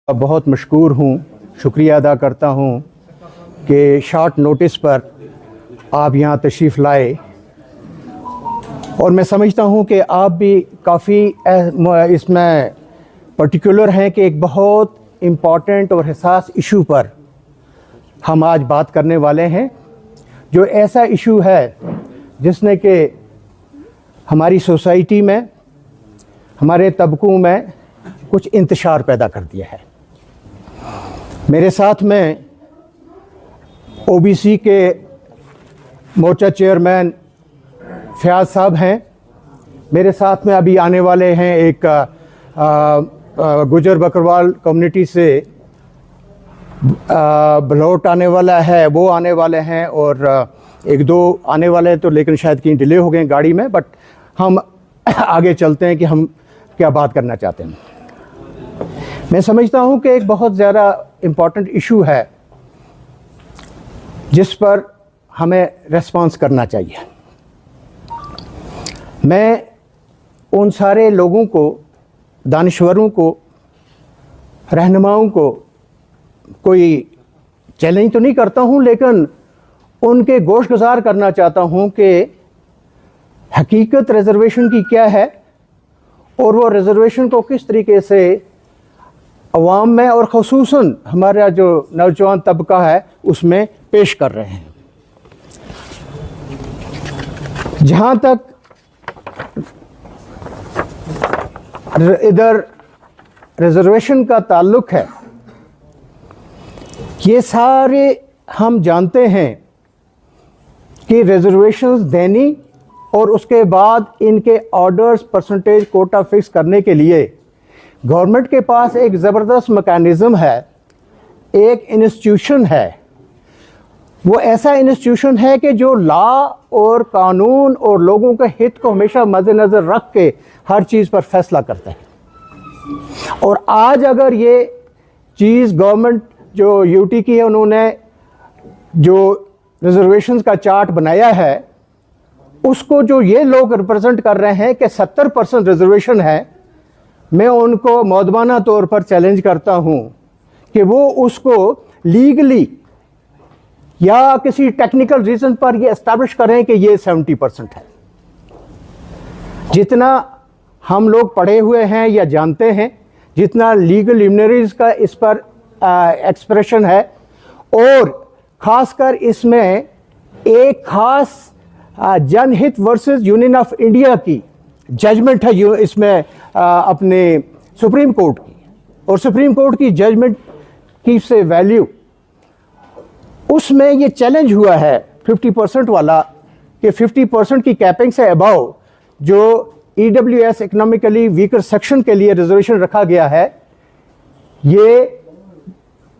बहुत मशकूर हूँ, शुक्रिया अदा करता हूँ कि शॉर्ट नोटिस पर आप यहाँ तशरीफ़ लाए और मैं समझता हूँ कि आप भी काफ़ी इसमें पर्टिकुलर हैं कि एक बहुत इम्पॉर्टेंट और हसास इशू पर हम आज बात करने वाले हैं, जो ऐसा इशू है जिसने कि हमारी सोसाइटी में, हमारे तबकों में कुछ इंतशार पैदा कर दिया है। मेरे साथ में ओबीसी के मोर्चा चेयरमैन फयाज साहब हैं। मेरे साथ में अभी आने वाले हैं एक गुजर बकरवाल कम्युनिटी से बलोट आने वाला है, वो आने वाले हैं और एक दो आने वाले हैं, तो लेकिन शायद कहीं डिले हो गए गाड़ी में। बट हम आगे चलते हैं कि हम क्या बात करना चाहते हैं। मैं समझता हूं कि एक बहुत ज़्यादा इम्पॉर्टेंट इशू है जिस पर हमें रेस्पॉन्स करना चाहिए। मैं उन सारे लोगों को, दानिश्वरों को, रहनुमाओं को कोई चैलेंज तो नहीं करता हूं, लेकिन उनके गोशगुजार करना चाहता हूं कि हकीकत रिजर्वेशन की क्या है और वो रिजर्वेशन को किस तरीके से अवाम में और ख़ुसूसन हमारा जो नौजवान तबका है उसमें पेश कर रहे हैं। जहाँ तक इधर रिजर्वेशन का ताल्लुक़ है, ये सारे हम जानते हैं कि रिजर्वेशंस देनी और उसके बाद इनके ऑर्डर्स परसेंटेज कोटा फिक्स करने के लिए गवर्नमेंट के पास एक ज़बरदस्त मैकेनिज़्म है, एक इंस्टीट्यूशन है। वो ऐसा इंस्टीट्यूशन है कि जो लॉ और कानून और लोगों के हित को हमेशा मद्देनज़र रख के हर चीज़ पर फैसला करता है। और आज अगर ये चीज़ गवर्नमेंट जो यूटी की है, उन्होंने जो रिजर्वेशंस का चार्ट बनाया है, उसको जो ये लोग रिप्रेजेंट कर रहे हैं कि 70% रिजर्वेशन है, मैं उनको मौदबाना तौर पर चैलेंज करता हूं कि वो उसको लीगली या किसी टेक्निकल रीज़न पर ये एस्टैब्लिश करें कि ये 70% है। जितना हम लोग पढ़े हुए हैं या जानते हैं, जितना लीगल लिमिनरीज का इस पर एक्सप्रेशन है, और ख़ासकर इसमें एक ख़ास जनहित वर्सेस यूनियन ऑफ इंडिया की जजमेंट है इसमें अपने सुप्रीम कोर्ट की, और सुप्रीम कोर्ट की जजमेंट की से वैल्यू, उसमें ये चैलेंज हुआ है 50% वाला कि 50% की कैपिंग से अबाव जो ईडब्ल्यूएस इकोनॉमिकली वीकर सेक्शन के लिए रिजर्वेशन रखा गया है, ये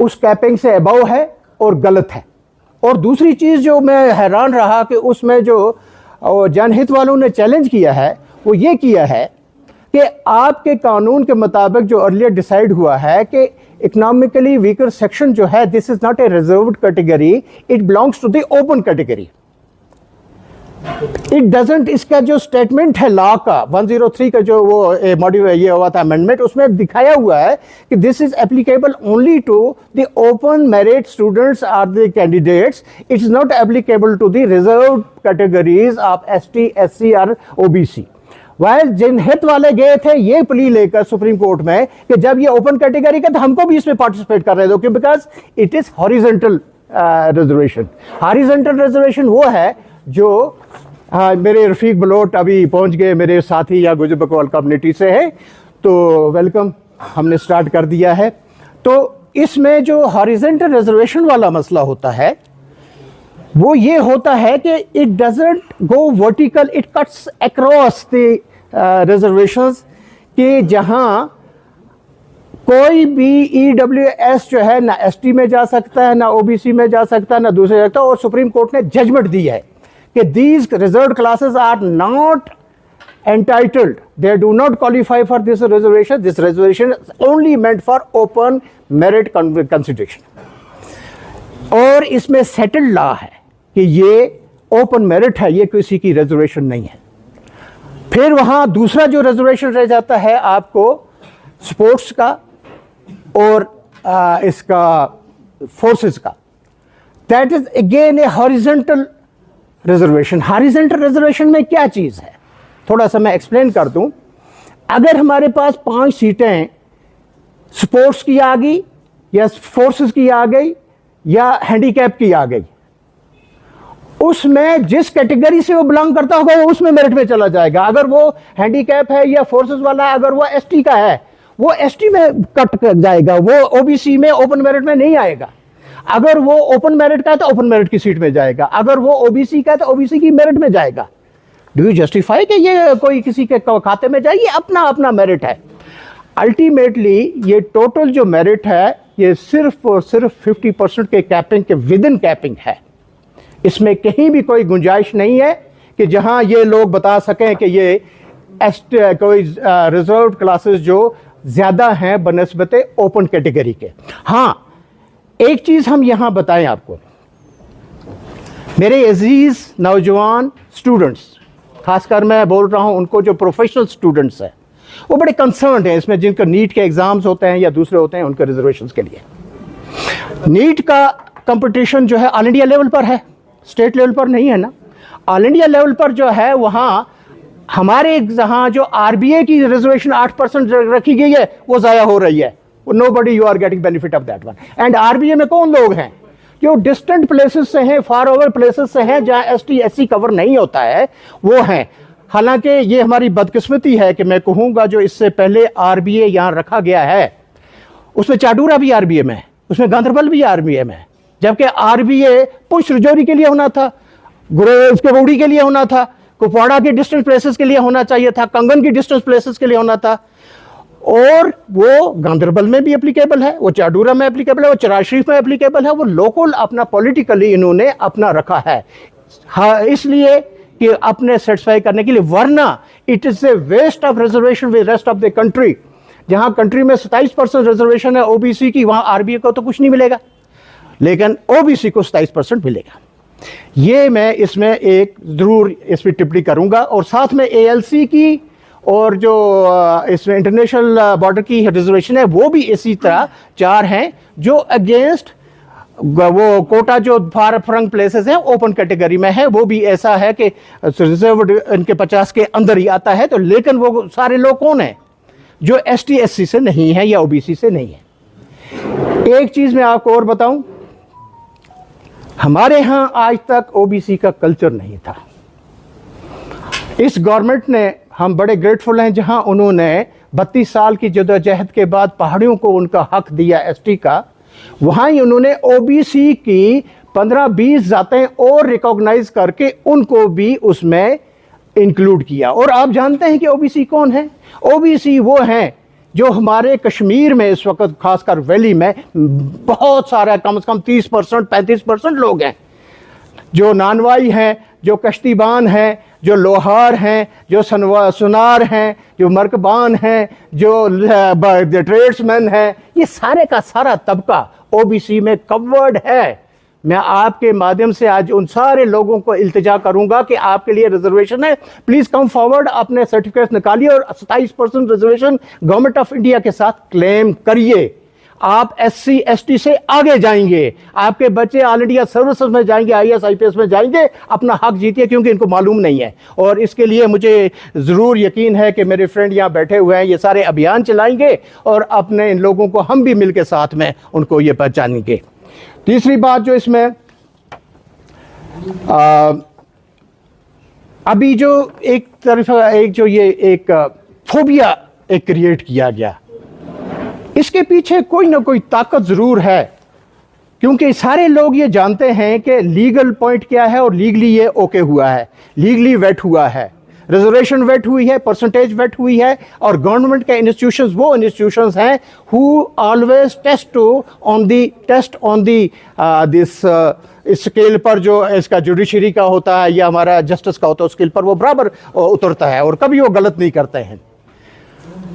उस कैपिंग से अबाव है और गलत है। और दूसरी चीज़ जो मैं हैरान रहा कि उसमें जो जनहित वालों ने चैलेंज किया है, वो ये किया है कि आपके कानून के मुताबिक जो अर्लियर डिसाइड हुआ है कि इकोनॉमिकली वीकर सेक्शन जो है, this is not a reserved category, it belongs to the open category. It doesn't, इसका जो स्टेटमेंट है लॉ का 103 का जो वो मॉडिफाई ये हुआ था अमेंडमेंट, उसमें दिखाया हुआ है कि this is applicable only to the open merit students are the candidates, it is not applicable to the reserved categories of ST, SC और ओबीसी। वाइल जनहित वाले गए थे ये प्ली लेकर सुप्रीम कोर्ट में कि जब ये ओपन कैटेगरी का, तो हमको भी इसमें पार्टिसिपेट कर रहे थे, because it is horizontal reservation. Horizontal reservation वो है जो मेरे रफीक बलोट अभी पहुंच गए, मेरे साथी या गुजर बकरवाल कम्युनिटी से है, तो वेलकम, हमने स्टार्ट कर दिया है। तो इसमें जो हॉरिजॉन्टल रिजर्वेशन वाला मसला होता है वो ये होता है कि it doesn't go vertical, it cuts across the reservations, कि जहां कोई भी ईडब्ल्यूएस जो है ना एसटी में जा सकता है, ना ओबीसी में जा सकता है, ना दूसरे जा सकता है। और सुप्रीम कोर्ट ने जजमेंट दी है कि these reserved classes are not entitled, they do not qualify for this reservation, this reservation is only meant for open merit consideration. और इसमें सेटल्ड लॉ है कि ये ओपन मेरिट है, ये किसी की रिजर्वेशन नहीं है। फिर वहाँ दूसरा जो रिजर्वेशन रह जाता है आपको स्पोर्ट्स का, और इसका फोर्सेस का, that is again A horizontal reservation. Horizontal reservation में क्या चीज़ है, थोड़ा सा मैं एक्सप्लेन कर दूं। अगर हमारे पास 5 सीटें स्पोर्ट्स की आ गई या फोर्सेस की आ गई या हैंडीकैप की आ गई, उसमें जिस कैटेगरी से वो बिलोंग करता होगा वो उसमें मेरिट में चला जाएगा। अगर वो हैंडीकैप है या फोर्सेस वाला है, अगर वो एसटी का है वो एसटी में कट कर जाएगा, वो ओबीसी में ओपन मेरिट में नहीं आएगा। अगर वो ओपन मेरिट का है तो ओपन मेरिट की सीट में जाएगा, अगर वो ओबीसी का है तो ओबीसी की मेरिट में जाएगा। डू यू जस्टिफाई कि ये कोई किसी के खाते में जाए? ये अपना अपना मेरिट है। अल्टीमेटली ये टोटल जो मेरिट है ये सिर्फ और सिर्फ 50% के कैपिंग के विद इन कैपिंग है। इसमें कहीं भी कोई गुंजाइश नहीं है कि जहां ये लोग बता सकें कि ये कोई रिजर्व क्लासेस जो ज़्यादा हैं बनस्बत ओपन कैटेगरी के। हाँ, एक चीज़ हम यहाँ बताएं आपको, मेरे अजीज़ नौजवान स्टूडेंट्स, खासकर मैं बोल रहा हूँ उनको जो प्रोफेशनल स्टूडेंट्स हैं, वो बड़े कंसर्न हैं इसमें, जिनका नीट के एग्ज़ाम्स होते हैं या दूसरे होते हैं उनके रिजर्वेशंस के लिए। नीट का कंपटीशन जो है ऑल इंडिया लेवल पर है, स्टेट लेवल पर नहीं है ना। ऑल इंडिया लेवल पर जो है वहाँ हमारे जहाँ जो आरबीए की रिजर्वेशन 8% रखी गई है वो ज़ाया हो रही है। Nobody you are getting benefit of that one. And RBA में कौन लोग हैं? जो डिस्टेंट प्लेसेस से हैं, फार ओवर प्लेसेस से हैं, जहाँ एसटी एससी कवर नहीं होता है वो हैं। हालांकि ये हमारी बदकिस्मती है कि मैं कहूँगा जो इससे पहले आरबीए यहाँ रखा गया है उसमें चाडूरा भी आरबीए में है, उसमें गांधरबल भी आरबीए में है, जबकि आरबीए पुंछ रजौरी के लिए होना था, गुरेज के बूढ़ी के लिए होना था, कुपवाड़ा के डिस्टेंस प्लेसेस के लिए होना चाहिए था, कंगन की डिस्टेंस प्लेसेस के लिए होना था। और वो गांधरबल में भी एप्लीकेबल है, वो चाडूरा में एप्लीकेबल है, वो चरार शरीफ में एप्लीकेबल है। वो लोकल अपना पॉलिटिकली इन्होंने अपना रखा है, हाँ, इसलिए कि अपने सेटिस्फाई करने के लिए, वरना it is a waste of reservation with rest of the country. जहां कंट्री में 27% रिजर्वेशन है ओबीसी की, वहां आरबीए को तो कुछ नहीं मिलेगा, लेकिन ओबीसी को 27% मिलेगा। ये मैं इसमें एक जरूर इस पर टिप्पणी करूंगा। और साथ में एएलसी की और जो इसमें इंटरनेशनल बॉर्डर की रिजर्वेशन है वो भी इसी तरह 4 हैं जो अगेंस्ट वो कोटा जो फार फ्रंट प्लेसेस हैं ओपन कैटेगरी में है। वो भी ऐसा है कि रिजर्व इनके 50 के अंदर ही आता है। तो लेकिन वो सारे लोग कौन हैं जो एसटी एससी से नहीं है या ओबीसी से नहीं है। एक चीज मैं आपको और बताऊं, हमारे यहां आज तक ओबीसी का कल्चर नहीं था। इस गवर्नमेंट ने, हम बड़े ग्रेटफुल हैं जहां उन्होंने 32 साल की जदोजहद के बाद पहाड़ियों को उनका हक दिया एसटी का, वहां ही उन्होंने ओबीसी की 15-20 जातें और रिकॉग्नाइज करके उनको भी उसमें इंक्लूड किया। और आप जानते हैं कि ओबीसी कौन है? ओबीसी वो हैं जो हमारे कश्मीर में इस वक्त खासकर वैली में बहुत सारा, कम से कम 30% 35% लोग हैं जो नानवाई हैं, जो कश्तीबान हैं, जो लोहार हैं, जो सुनार हैं, जो मरकबान हैं, जो ट्रेड्समैन हैं। ये सारे का सारा तबका ओबीसी में कवर्ड है। मैं आपके माध्यम से आज उन सारे लोगों को इल्तिजा करूंगा कि आपके लिए रिजर्वेशन है, प्लीज कम फॉरवर्ड, अपने सर्टिफिकेट निकालिए और 27% रिजर्वेशन गवर्नमेंट ऑफ इंडिया के साथ क्लेम करिए। आप एससी एसटी से आगे जाएंगे, आपके बच्चे ऑल इंडिया सर्विसेज में जाएंगे, आईएएस आईपीएस में जाएंगे, अपना हक जीतिए, क्योंकि इनको मालूम नहीं है। और इसके लिए मुझे ज़रूर यकीन है कि मेरे फ्रेंड यहाँ बैठे हुए हैं, ये सारे अभियान चलाएंगे और अपने इन लोगों को हम भी मिल के साथ में उनको ये पहचानेंगे। तीसरी बात जो इसमें अभी जो एक तरफ एक जो ये एक फोबिया एक क्रिएट किया गया, इसके पीछे कोई ना कोई ताकत जरूर है, क्योंकि सारे लोग ये जानते हैं कि लीगल पॉइंट क्या है और लीगली ये ओके हुआ है, लीगली वेट हुआ है, रिजर्वेशन वेट हुई है, परसेंटेज वेट हुई है। और गवर्नमेंट के इंस्टीट्यूशंस वो इंस्टीट्यूशंस हैं who always test on the this scale पर, जो इसका जुडिशरी का होता है या हमारा जस्टिस का होता है, स्केल पर वो बराबर उतरता है और कभी वो गलत नहीं करते हैं।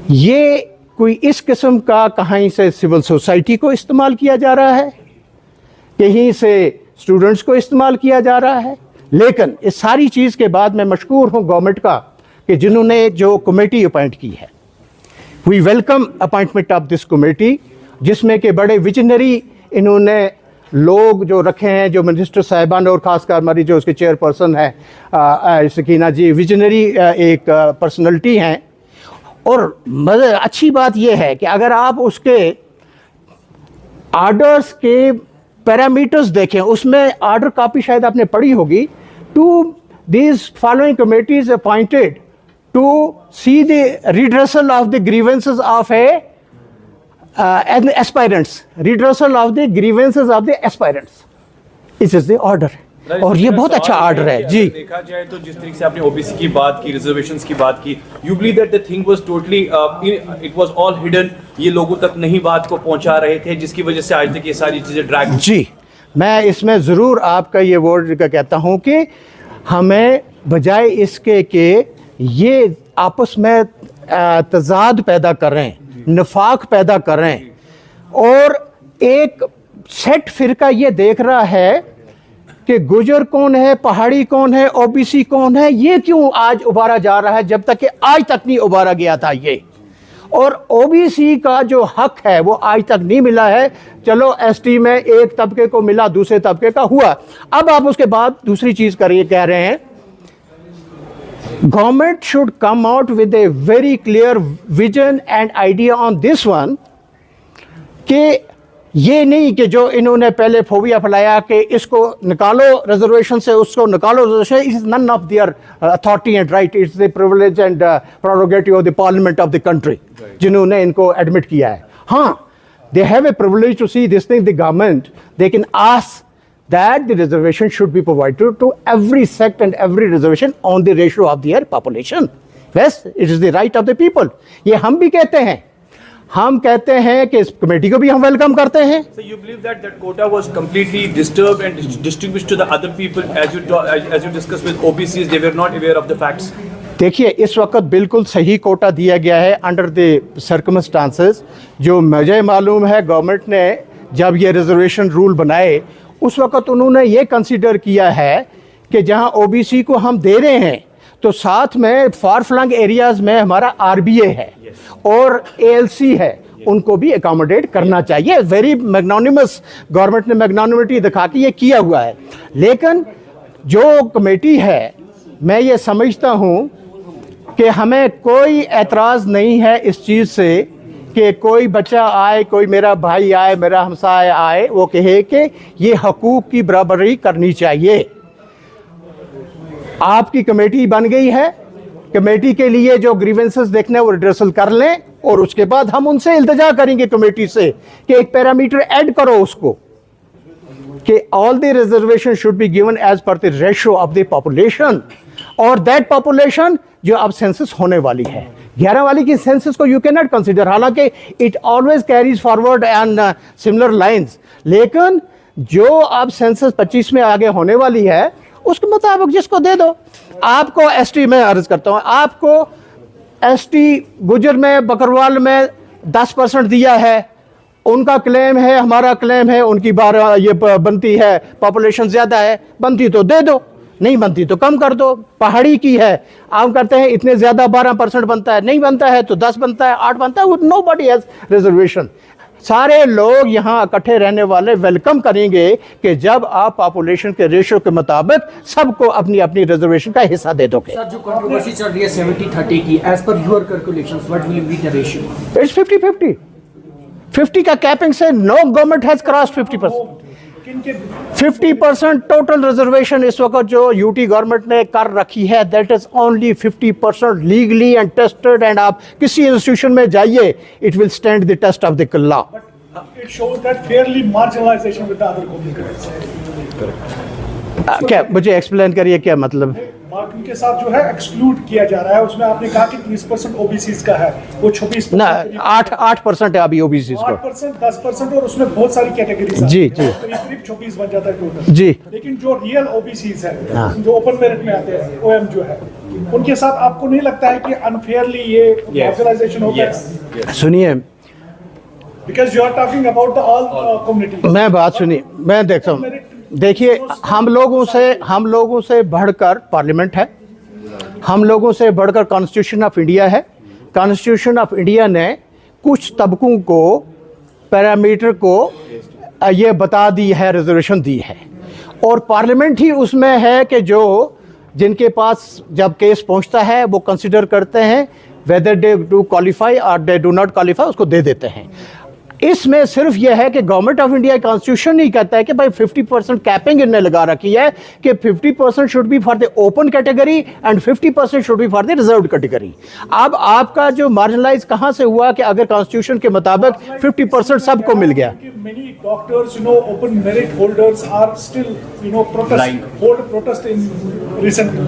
ये कोई इस किस्म का कहीं से सिविल सोसाइटी को इस्तेमाल किया जा रहा है, कहीं से स्टूडेंट्स को इस्तेमाल किया जा रहा है। लेकिन इस सारी चीज़ के बाद मैं मशकूर हूँ गवर्नमेंट का कि जिन्होंने जो कमेटी अपॉइंट की है, we welcome appointment of this committee. जिसमें कि बड़े विजनरी इन्होंने लोग जो रखे हैं, जो मिनिस्टर साहिबान और ख़ासकर हमारी जो उसके चेयरपर्सन है सकीना जी, विजनरी एक पर्सनैलिटी हैं। और अच्छी बात यह है कि अगर आप उसके आर्डर्स के पैरामीटर्स देखें, उसमें आर्डर कॉपी शायद आपने पढ़ी होगी, to these following committees appointed to see the redressal of the grievances of aspirants, redressal of the grievances of the aspirants. This is the order. और ये बहुत अच्छा ऑर्डर है जी। देखा जाए तो जिस तरीके से आपने ओबीसी की बात की, रिजर्वेशंस की बात की, you believe that the thing was totally it was all hidden, ये लोगों तक नहीं बात को पहुंचा रहे थे, जिसकी वजह से आज तक ये सारी चीजें ड्रैग। जी, मैं इसमें ज़रूर आपका ये वर्ड का कहता हूँ कि हमें बजाय इसके कि ये आपस में तजाद पैदा कर रहे हैं, नफाक पैदा कर रहे हैं, और एक सेट फिरका ये देख रहा है कि गुजर कौन है, पहाड़ी कौन है, ओबीसी कौन है, ये क्यों आज उबारा जा रहा है, जब तक कि आज तक नहीं उबारा गया था ये। और ओबीसी का जो हक है वो आज तक नहीं मिला है। चलो एसटी में एक तबके को मिला, दूसरे तबके का हुआ। अब आप उसके बाद दूसरी चीज करिए, कह रहे हैं government should come out with a very clear vision and idea on this one, कि ये नहीं कि जो इन्होंने पहले फोबिया फैलाया कि इसको निकालो रिजर्वेशन से, उसको निकालो reservation, is none of their authority and right, it's the privilege and prerogative of the parliament of the country, जिन्होंने इनको एडमिट किया है। हाँ, they have a privilege to see this thing, the government they can ask that the reservation should be provided to every sect and every reservation on the ratio of their population. Yes, it is the right of the people. ये हम भी कहते हैं, हम कहते हैं कि इस कमेटी को भी हम वेलकम करते हैं। So you believe that that quota was completely disturbed and distributed to the other people as you discussed with OBCs, they were not aware of the facts. देखिए, इस वक्त बिल्कुल सही कोटा दिया गया है अंडर द सर्कमस्टांसेस। जो मुझे मालूम है, गवर्नमेंट ने जब ये रिजर्वेशन रूल बनाए उस वक़्त उन्होंने ये कंसीडर किया है कि जहां ओबीसी को हम दे रहे हैं तो साथ में फार फ्लंग एरियाज़ में हमारा आरबीए है और एएलसी है, उनको भी एकोमोडेट करना चाहिए। वेरी मैग्नानिमस, गवर्नमेंट ने मैग्नानिमिटी दिखा के ये किया हुआ है। लेकिन जो कमेटी है, मैं ये समझता हूँ कि हमें कोई एतराज़ नहीं है इस चीज़ से कि कोई बच्चा आए, कोई मेरा भाई आए, मेरा हमसाया आए, वो कहे कि ये हकूक़ की बराबरी करनी चाहिए। आपकी कमेटी बन गई है, कमेटी के लिए जो ग्रीवेंसेस देखने वो रिड्रेसल कर लें, और उसके बाद हम उनसे इल्तिजा करेंगे कमेटी से कि एक पैरामीटर ऐड करो उसको, कि all the reservation should be given as per the ratio of the population, और दैट पॉपुलेशन जो अब सेंसस होने वाली है, 11 वाली की सेंसस को यू कैन नॉट कंसिडर, हालांकि it always carries forward and similar lines. लेकिन जो अब सेंसस 25 में आगे होने वाली है उसके मुताबिक जिसको दे दो। आपको एसटी में अर्ज करता हूँ, आपको एसटी गुजर में, बकरवाल में 10% दिया है, उनका क्लेम है, हमारा क्लेम है, उनकी बार ये बनती है, पॉपुलेशन ज़्यादा है, बनती तो दे दो, नहीं बनती तो कम कर दो। पहाड़ी की है, आप करते हैं इतने ज़्यादा 12% बनता है, नहीं बनता है तो 10 बनता है, 8 बनता है, नो बडी हैज़ रिजर्वेशन। सारे लोग यहाँ इकट्ठे रहने वाले वेलकम करेंगे कि जब आप पॉपुलेशन के रेशियो के मुताबिक सबको अपनी अपनी रिजर्वेशन का हिस्सा दे दोगे। सर, जो कंट्रोवर्सी चल रही है 70-30 की, as per your calculations what will be the ratio? It's 50-50। 50 का कैपिंग से no government has crossed 50%। 50% total reservation इस वक्त जो यूटी गवर्नमेंट ने कर रखी है, that is only 50% legally and tested, and आप किसी इंस्टीट्यूशन में जाइए, it will stand the test of the law. It shows that fairly marginalization with the other communities. क्या, मुझे एक्सप्लेन करिए क्या मतलब? बाकी के साथ जो है एक्सक्लूड किया जा रहा है, उसमें आपने कहा कि 30% ओबीसीज का है, वो 26% ना 8% है अभी ओबीसी को, 8%, 10%, और उसमें बहुत सारी कैटेगरीज जी जी करीब 24 बन जाता है टोटल जी। लेकिन जो रियल ओबीसीज है, जो ओपन मेरिट में आते हैं, ओएम जो है, उनके साथ आपको नहीं लगता है कि अनफेयरली ये मार्जिनलाइजेशन होता है? सुनिए, because you are talking about the all community. मैं बात सुनिए, मैं देखता हूँ, देखिए, हम लोगों से बढ़कर पार्लियामेंट है, हम लोगों से बढ़कर कॉन्स्टिट्यूशन ऑफ इंडिया है। कॉन्स्टिट्यूशन ऑफ इंडिया ने कुछ तबकों को पैरामीटर को ये बता दी है, रिजर्वेशन दी है, और पार्लियामेंट ही उसमें है कि जो जिनके पास जब केस पहुंचता है वो कंसिडर करते हैं वेदर दे डू क्वालिफाई और दे डू नॉट क्वालिफाई, उसको दे देते हैं। इसमें सिर्फ यह है कि गवर्नमेंट ऑफ इंडिया कॉन्स्टिट्यूशन नहीं कहता है कि भाई 50% कैपिंग इनने लगा रखी है कि 50% should be for the open category and 50% should be for the reserved category. अब आपका जो मार्जिनलाइज कहां से हुआ कि अगर कॉन्स्टिट्यूशन के मुताबिक 50% सबको मिल गया? Many doctors, open merit holders are still, hold protest in recent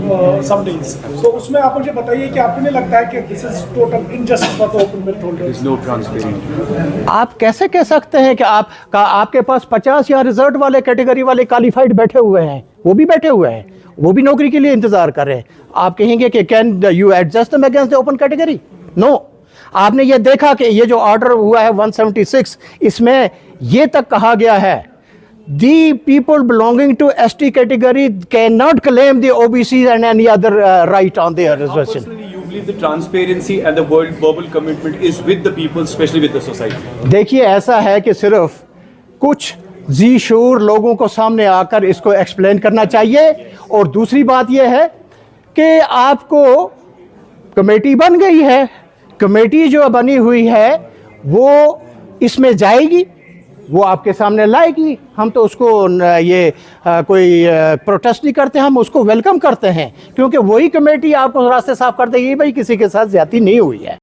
some days. So उसमें आप मुझे बताइए कि आपको नहीं लगता है कि this is total injustice for the open merit holders? There's no transparency. आप कैसे कह सकते हैं कि आपके पास 50 या रिजर्व वाले कैटेगरी वाले क्वालिफाइड बैठे हुए हैं, वो भी बैठे हुए हैं, वो भी नौकरी के लिए इंतजार कर रहे हैं। आप कहेंगे कि can you adjust them against the open category? No. आपने ये देखा कि ये जो ऑर्डर हुआ है 176, इसमें ये तक कहा गया है the people belonging to ST category cannot claim the OBCs and any other right on their reservation. Personally, you believe the transparency and the verbal commitment is with the people, especially with the society? देखिए, ऐसा है कि सिर्फ कुछ जी शूर लोगों को सामने आकर इसको एक्सप्लेन करना चाहिए, और दूसरी बात यह है कि आपको कमेटी बन गई है, कमेटी जो बनी हुई है वो इसमें जाएगी, वो आपके सामने लाएगी। हम तो उसको कोई प्रोटेस्ट नहीं करते, हम उसको वेलकम करते हैं, क्योंकि वही कमेटी आपको रास्ते साफ कर देगी भाई किसी के साथ ज्यादती नहीं हुई है।